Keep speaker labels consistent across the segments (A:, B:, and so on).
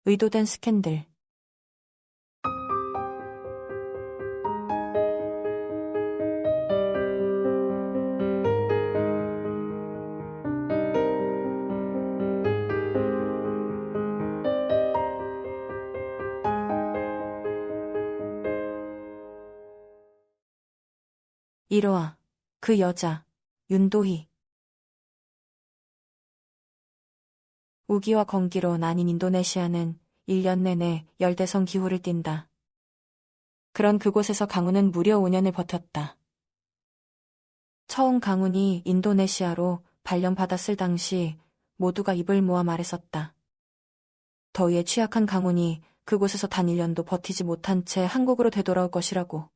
A: 의도된 스캔들. 이로와 그 여자 윤도희. 우기와 건기로 나뉜 인도네시아는 1년 내내 열대성 기후를 띈다. 그런 그곳에서 강훈은 무려 5년을 버텼다. 처음 강훈이 인도네시아로 발령받았을 당시 모두가 입을 모아 말했었다. 더위에 취약한 강훈이 그곳에서 단 1년도 버티지 못한 채 한국으로 되돌아올 것이라고.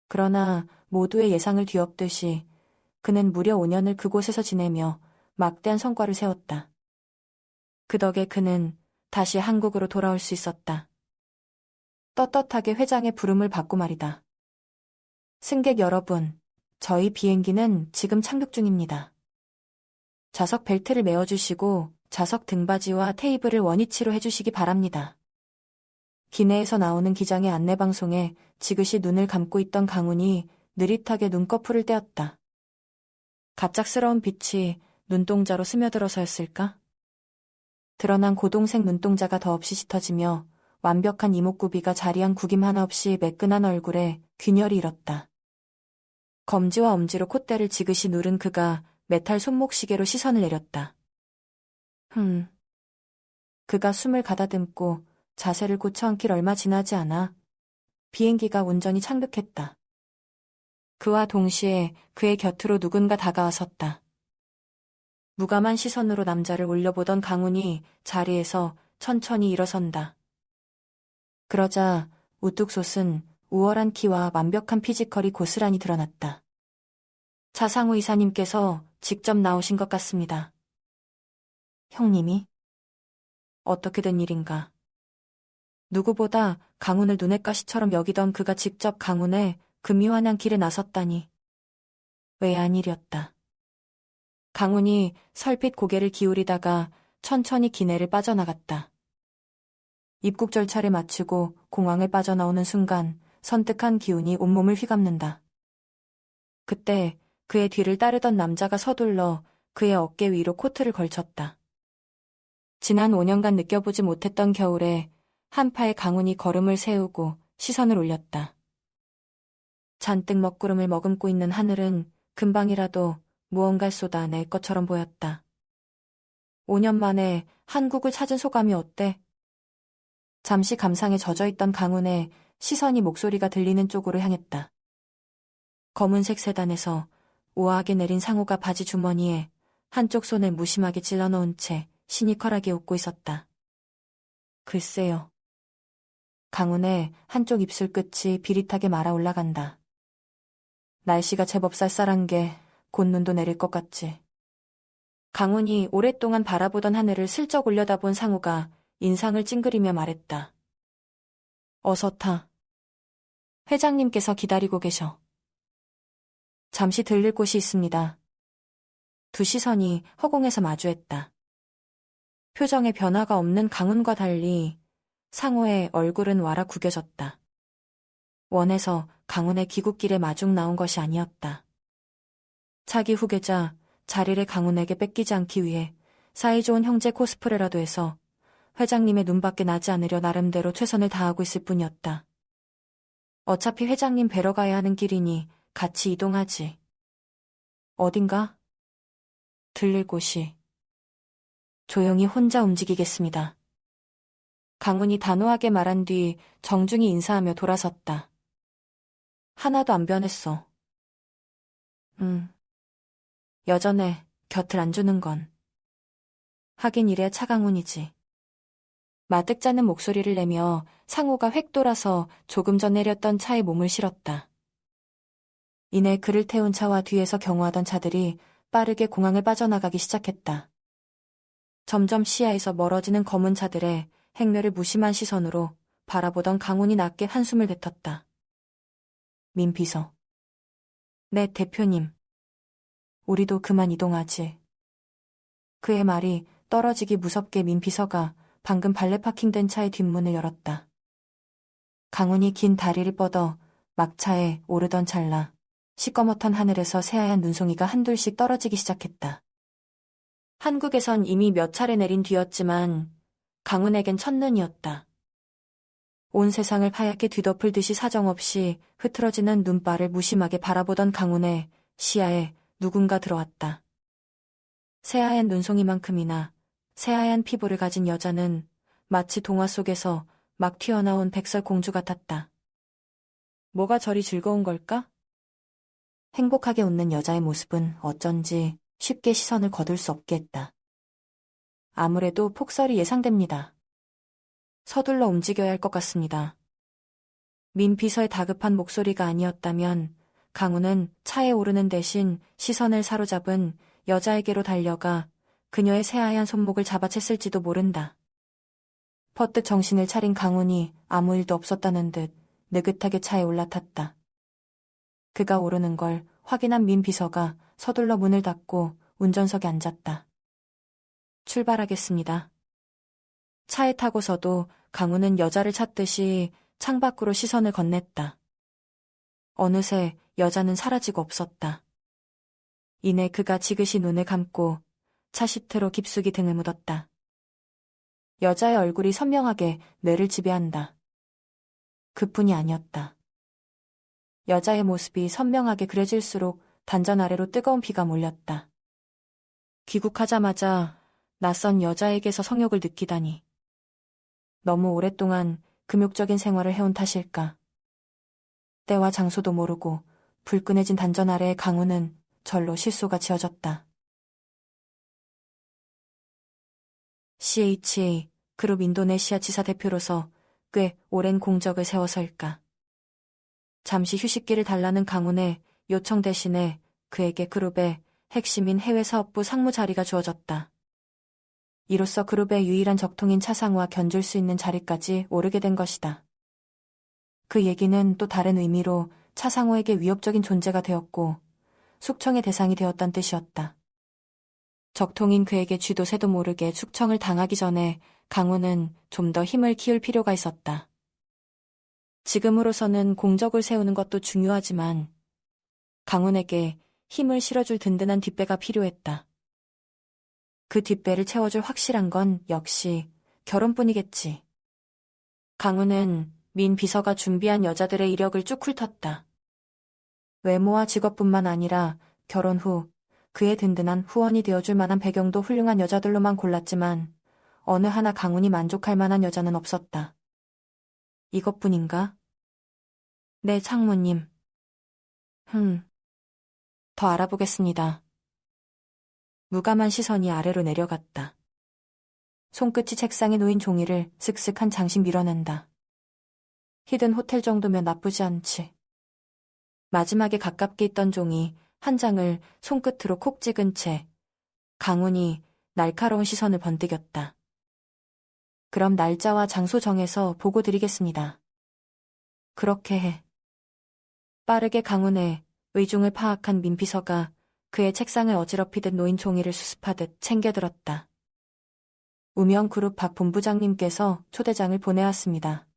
A: 그러나 모두의 예상을 뒤엎듯이 그는 무려 5년을 그곳에서 지내며 막대한 성과를 세웠다. 그 덕에 그는 다시 한국으로 돌아올 수 있었다. 떳떳하게 회장의 부름을 받고 말이다. 승객 여러분, 저희 비행기는 지금 착륙 중입니다. 좌석 벨트를 메어주시고 좌석 등받이와 테이블을 원위치로 해주시기 바랍니다. 기내에서 나오는 기장의 안내방송에 지그시 눈을 감고 있던 강훈이 느릿하게 눈꺼풀을 떼었다. 갑작스러운 빛이 눈동자로 스며들어서였을까? 드러난 고동색 눈동자가 더없이 짙어지며 완벽한 이목구비가 자리한 구김 하나 없이 매끈한 얼굴에 균열이 일었다. 검지와 엄지로 콧대를 지그시 누른 그가 메탈 손목시계로 시선을 내렸다. 그가 숨을 가다듬고 자세를 고쳐앉길 얼마 지나지 않아 비행기가 운전히 착륙했다. 그와 동시에 그의 곁으로 누군가 다가와 섰다. 무감한 시선으로 남자를 올려보던 강훈이 자리에서 천천히 일어선다. 그러자 우뚝 솟은 우월한 키와 완벽한 피지컬이 고스란히 드러났다. 차상우 이사님께서 직접 나오신 것 같습니다. 형님이? 어떻게 된 일인가? 누구보다 강훈을 눈엣 가시처럼 여기던 그가 직접 강훈의 금미환양 길에 나섰다니. 외아한 일이었다. 강훈이 설핏 고개를 기울이다가 천천히 기내를 빠져나갔다. 입국 절차를 마치고 공항을 빠져나오는 순간 선뜩한 기운이 온몸을 휘감는다. 그때 그의 뒤를 따르던 남자가 서둘러 그의 어깨 위로 코트를 걸쳤다. 지난 5년간 느껴보지 못했던 겨울에 한파에 강훈이 걸음을 세우고 시선을 올렸다. 잔뜩 먹구름을 머금고 있는 하늘은 금방이라도 무언가를 쏟아낼 것처럼 보였다. 5년 만에 한국을 찾은 소감이 어때? 잠시 감상에 젖어있던 강훈의 시선이 목소리가 들리는 쪽으로 향했다. 검은색 세단에서 우아하게 내린 상호가 바지 주머니에 한쪽 손을 무심하게 찔러넣은 채 시니컬하게 웃고 있었다. 글쎄요. 강훈의 한쪽 입술 끝이 비릿하게 말아 올라간다. 날씨가 제법 쌀쌀한 게 곧 눈도 내릴 것 같지. 강훈이 오랫동안 바라보던 하늘을 슬쩍 올려다본 상우가 인상을 찡그리며 말했다. 어서 타. 회장님께서 기다리고 계셔. 잠시 들릴 곳이 있습니다. 두 시선이 허공에서 마주했다. 표정에 변화가 없는 강훈과 달리 상우의 얼굴은 와라 구겨졌다. 원해서 강훈의 귀국길에 마중 나온 것이 아니었다. 차기 후계자 자리를 강훈에게 뺏기지 않기 위해 사이좋은 형제 코스프레라도 해서 회장님의 눈밖에 나지 않으려 나름대로 최선을 다하고 있을 뿐이었다. 어차피 회장님 뵈러 가야 하는 길이니 같이 이동하지. 어딘가? 들릴 곳이. 조용히 혼자 움직이겠습니다. 강훈이 단호하게 말한 뒤 정중히 인사하며 돌아섰다. 하나도 안 변했어. 여전해, 곁을 안 주는 건. 하긴 이래야 차강훈이지. 마뜩 짜는 목소리를 내며 상호가 획 돌아서 조금 전 내렸던 차에 몸을 실었다. 이내 그를 태운 차와 뒤에서 경호하던 차들이 빠르게 공항을 빠져나가기 시작했다. 점점 시야에서 멀어지는 검은 차들의 행렬을 무심한 시선으로 바라보던 강훈이 낮게 한숨을 뱉었다. 민 비서. 네, 대표님. 우리도 그만 이동하지. 그의 말이 떨어지기 무섭게 민 비서가 방금 발레 파킹된 차의 뒷문을 열었다. 강훈이 긴 다리를 뻗어 막차에 오르던 찰나 시꺼멓던 하늘에서 새하얀 눈송이가 한둘씩 떨어지기 시작했다. 한국에선 이미 몇 차례 내린 뒤였지만 강훈에겐 첫눈이었다. 온 세상을 하얗게 뒤덮을 듯이 사정없이 흐트러지는 눈발을 무심하게 바라보던 강훈의 시야에 누군가 들어왔다. 새하얀 눈송이만큼이나 새하얀 피부를 가진 여자는 마치 동화 속에서 막 튀어나온 백설 공주 같았다. 뭐가 저리 즐거운 걸까? 행복하게 웃는 여자의 모습은 어쩐지 쉽게 시선을 거둘 수 없게 했다. 아무래도 폭설이 예상됩니다. 서둘러 움직여야 할 것 같습니다. 민 비서의 다급한 목소리가 아니었다면 강훈은 차에 오르는 대신 시선을 사로잡은 여자에게로 달려가 그녀의 새하얀 손목을 잡아챘을지도 모른다. 퍼뜩 정신을 차린 강훈이 아무 일도 없었다는 듯 느긋하게 차에 올라탔다. 그가 오르는 걸 확인한 민 비서가 서둘러 문을 닫고 운전석에 앉았다. 출발하겠습니다. 차에 타고서도 강훈은 여자를 찾듯이 창밖으로 시선을 건넸다. 어느새 여자는 사라지고 없었다. 이내 그가 지그시 눈을 감고 차 시트로 깊숙이 등을 묻었다. 여자의 얼굴이 선명하게 뇌를 지배한다. 그뿐이 아니었다. 여자의 모습이 선명하게 그려질수록 단전 아래로 뜨거운 피가 몰렸다. 귀국하자마자 낯선 여자에게서 성욕을 느끼다니. 너무 오랫동안 금욕적인 생활을 해온 탓일까. 때와 장소도 모르고 불끈해진 단전 아래의 강훈은 절로 실소가 지어졌다. CHA 그룹 인도네시아 지사 대표로서 꽤 오랜 공적을 세워서일까. 잠시 휴식기를 달라는 강훈의 요청 대신에 그에게 그룹의 핵심인 해외사업부 상무 자리가 주어졌다. 이로써 그룹의 유일한 적통인 차상우와 견줄 수 있는 자리까지 오르게 된 것이다. 그 얘기는 또 다른 의미로 차상우에게 위협적인 존재가 되었고 숙청의 대상이 되었다는 뜻이었다. 적통인 그에게 쥐도 새도 모르게 숙청을 당하기 전에 강훈은 좀 더 힘을 키울 필요가 있었다. 지금으로서는 공적을 세우는 것도 중요하지만 강훈에게 힘을 실어줄 든든한 뒷배가 필요했다. 그 뒷배를 채워줄 확실한 건 역시 결혼뿐이겠지. 강훈은 민 비서가 준비한 여자들의 이력을 쭉 훑었다. 외모와 직업뿐만 아니라 결혼 후 그의 든든한 후원이 되어줄 만한 배경도 훌륭한 여자들로만 골랐지만 어느 하나 강훈이 만족할 만한 여자는 없었다. 이것뿐인가? 네, 상무님. 더 알아보겠습니다. 무감한 시선이 아래로 내려갔다. 손끝이 책상에 놓인 종이를 슥슥 한 장씩 밀어낸다. 히든 호텔 정도면 나쁘지 않지. 마지막에 가깝게 있던 종이 한 장을 손끝으로 콕 찍은 채 강훈이 날카로운 시선을 번뜩였다. 그럼 날짜와 장소 정해서 보고 드리겠습니다. 그렇게 해. 빠르게 강훈의 의중을 파악한 민 비서가 그의 책상을 어지럽히듯 놓인 종이를 수습하듯 챙겨들었다. 우명그룹 박 본부장님께서 초대장을 보내왔습니다.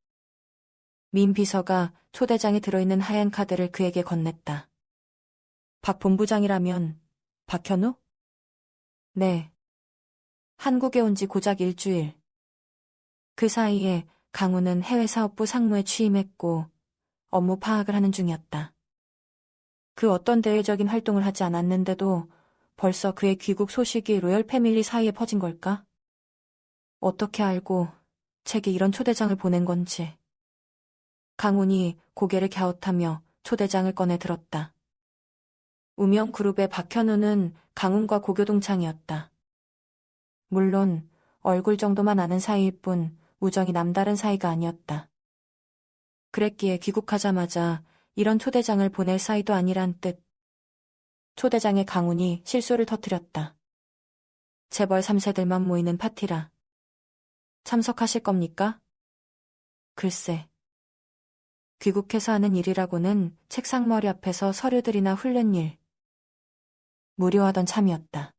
A: 민 비서가 초대장에 들어있는 하얀 카드를 그에게 건넸다. 박 본부장이라면 박현우? 네. 한국에 온 지 고작 일주일. 그 사이에 강훈은 해외사업부 상무에 취임했고 업무 파악을 하는 중이었다. 그 어떤 대외적인 활동을 하지 않았는데도 벌써 그의 귀국 소식이 로열 패밀리 사이에 퍼진 걸까? 어떻게 알고 제게 이런 초대장을 보낸 건지. 강훈이 고개를 갸웃하며 초대장을 꺼내 들었다. 우명그룹의 박현우는 강훈과 고교동창이었다. 물론 얼굴 정도만 아는 사이일 뿐 우정이 남다른 사이가 아니었다. 그랬기에 귀국하자마자 이런 초대장을 보낼 사이도 아니란 뜻. 초대장에 강훈이 실수를 터뜨렸다. 재벌 3세들만 모이는 파티라. 참석하실 겁니까? 글쎄. 귀국해서 하는 일이라고는 책상머리 앞에서 서류들이나 훑는 일. 무료하던 참이었다.